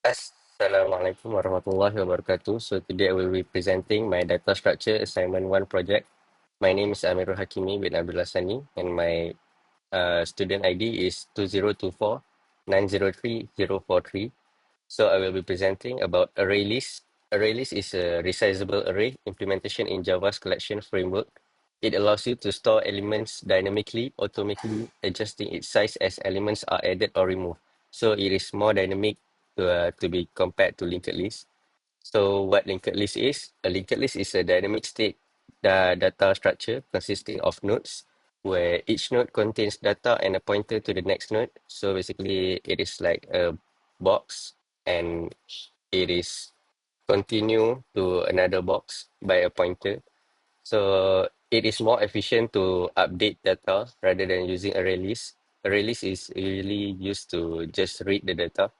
Assalamualaikum warahmatullahi wabarakatuh. So today I will be presenting my data structure assignment 1 project. My name is Amirulhakimi bin Abdullah Sani and my student ID is 2024903043. So I will be presenting about array list. Array list is a resizable array implementation in Java's collection framework. It allows you to store elements dynamically, automatically adjusting its size as elements are added or removed. So it is more dynamic to be compared to linked list. So what linked list is? A linked list is a dynamic state data structure consisting of nodes where each node contains data and a pointer to the next node. So basically it is like a box and it is continue to another box by a pointer. So it is more efficient to update data rather than using array list. Array list is usually used to just read the data.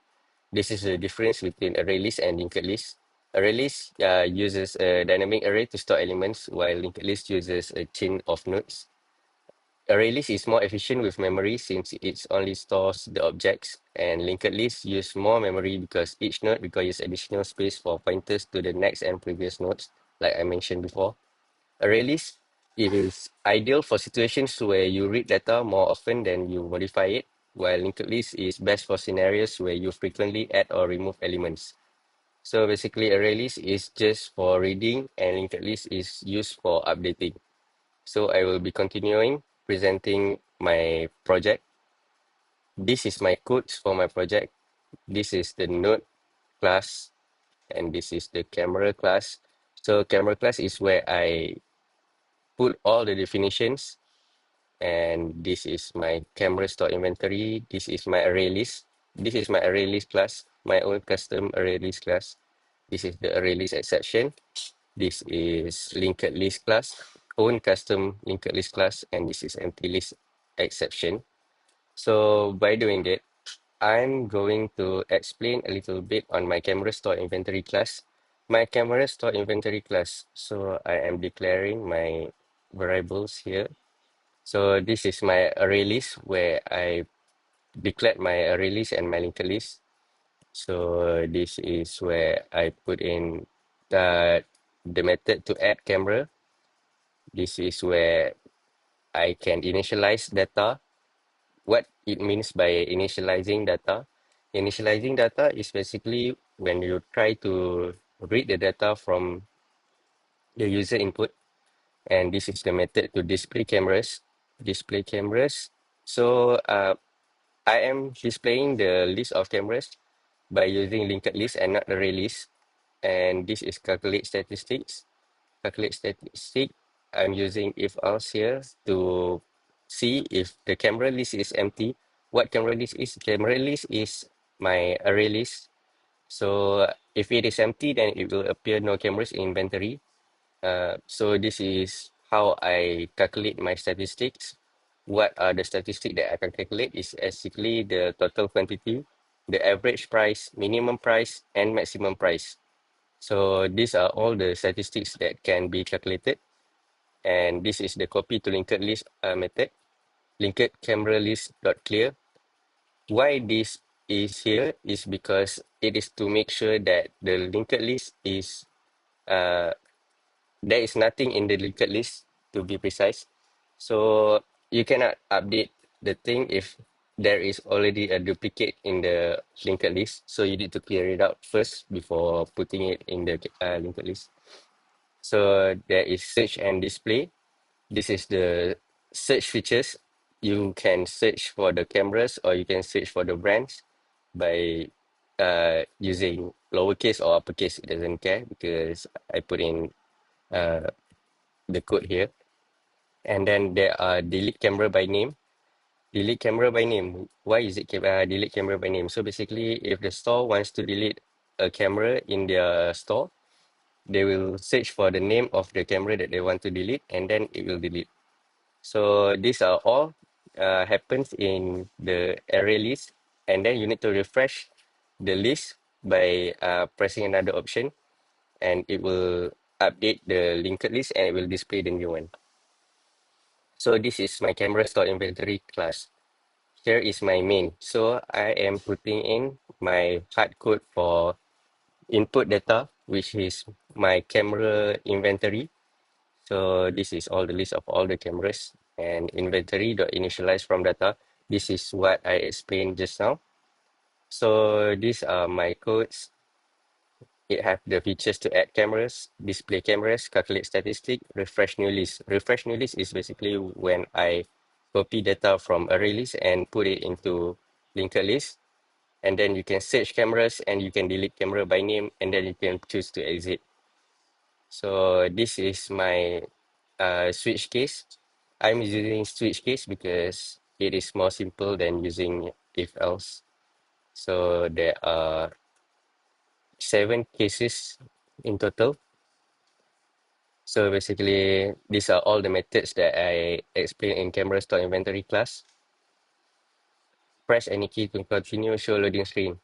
This is the difference between array list and linked list. Array list uses a dynamic array to store elements, while linked list uses a chain of nodes. Array list is more efficient with memory since it only stores the objects, and linked list use more memory because each node requires additional space for pointers to the next and previous nodes, like I mentioned before. Array list, it is ideal for situations where you read data more often than you modify it, while linked list is best for scenarios where you frequently add or remove elements. So basically, array list is just for reading and linked list is used for updating. So I will be continuing presenting my project. This is my codes for my project. This is the node class and this is the camera class. So camera class is where I put all the definitions, and this is my camera store inventory. This is my array list. This is my array list class, my own custom array list class. This is the array list exception. This is linked list class, own custom linked list class, and this is empty list exception. So by doing that, I'm going to explain a little bit on my camera store inventory class. My camera store inventory class. So I am declaring my variables here. So this is my array list where I declared my array list and my linked list. So this is where I put in the method to add camera. This is where I can initialize data. What it means by initializing data. Initializing data is basically when you try to read the data from the user input. And this is the method to display cameras. Display cameras. So I am displaying the list of cameras by using linked list and not array list. And this is calculate statistics. Calculate statistic. I'm using if else here to see if the camera list is empty. What camera list is? Camera list is my array list. So if it is empty, then it will appear no cameras in inventory. So this is how I calculate my statistics. What are the statistics that I can calculate is basically the total quantity, the average price, minimum price, and maximum price. So these are all the statistics that can be calculated. And this is the copy to linked list method. Linked camera list dot clear. Why this is here is because it is to make sure that the linked list is uh, there is nothing in the linked list to be precise. So you cannot update the thing if there is already a duplicate in the linked list. So you need to clear it out first before putting it in the linked list. So there is search and display. This is the search features. You can search for the cameras or you can search for the brands by using lowercase or uppercase. It doesn't care because I put in uh, the code here. And then there are delete camera by name. Delete camera by name. Why is it delete camera by name? So basically, if the store wants to delete a camera in their store, they will search for the name of the camera that they want to delete, and then it will delete. So these are all happens in the array list, and then you need to refresh the list by pressing another option, and it will update the linked list and it will display the new one. So this is my camera store inventory class. here is my main. So I am putting in my hard code for input data, which is my camera inventory. So this is all the list of all the cameras and inventory dot initialize from data. This is what I explained just now. So these are my codes. It have the features to add cameras, display cameras, calculate statistic, refresh new list. Refresh new list is basically when I copy data from array list and put it into linked list. And then you can search cameras and you can delete camera by name and then you can choose to exit. So this is my switch case. I'm using switch case because it is more simple than using if else. So there are 7 cases in total. So basically, these are all the methods that I explained in camera store inventory class. Press any key to continue show loading screen.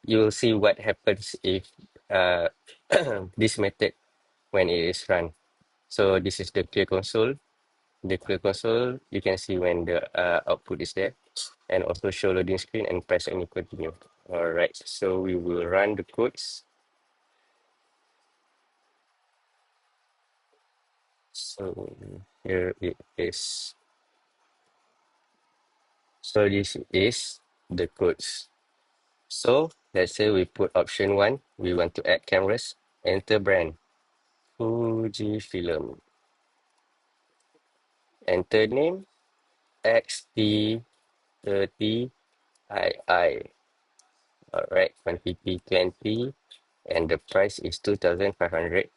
You will see what happens if uh, this method when it is run. So this is the clear console. The clear console, you can see when the output is there. And also show loading screen and press any continue. All right, so we will run the codes. So here it is. So this is the codes. So let's say we put option 1, we want to add cameras, enter brand, Fujifilm, enter name, XT30II, all right, quantity 20, and the price is 2,500.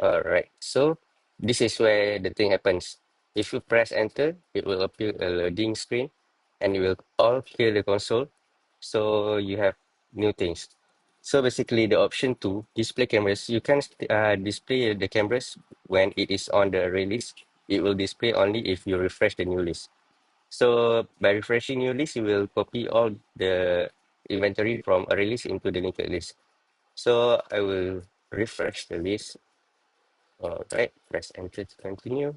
All right, so this is where the thing happens. If you press enter, it will appear a loading screen and it will all clear the console. So you have new things. So basically the option 2, display cameras, you can display the cameras when it is on the array list. It will display only if you refresh the new list. So by refreshing new list, you will copy all the inventory from array list into the linked list. So I will refresh the list. All right, press enter to continue.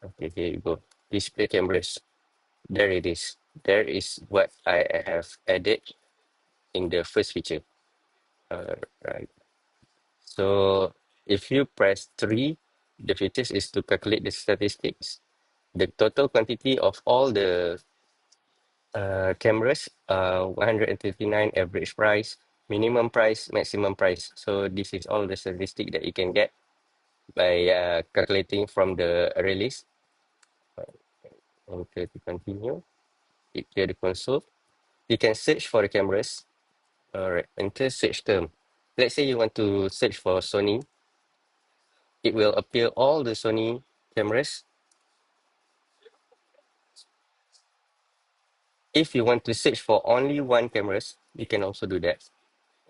Okay, here you go. Display cameras. There it is. There is what I have added in the first feature. Right. So if you press 3, the features is to calculate the statistics. The total quantity of all the cameras, 139 average price, minimum price, maximum price. So this is all the statistic that you can get by calculating from the array list. Okay, to continue. It clear the console. You can search for the cameras. All right, enter search term. Let's say you want to search for Sony. It will appear all the Sony cameras. If you want to search for only one cameras, you can also do that.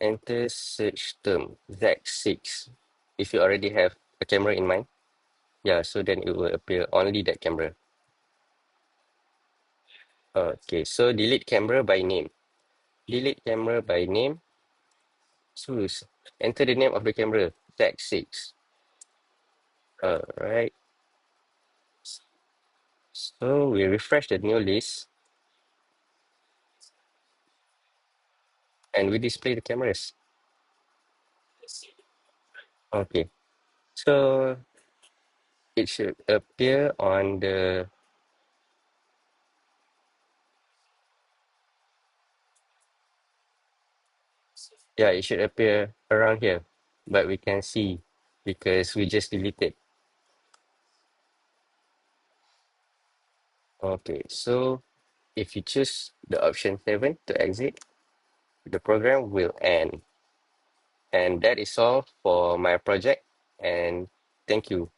Enter search term Z6. If you already have a camera in mind, yeah, so then it will appear only that camera. Okay, so delete camera by name. Delete camera by name. Choose. Enter the name of the camera. Z6. All right. So we refresh the new list and we display the cameras. Okay. So it should appear on the, yeah, it should appear around here, but we can see because we just deleted. Okay, so if you choose the option 7 to exit, the program will end. And that is all for my project. And thank you.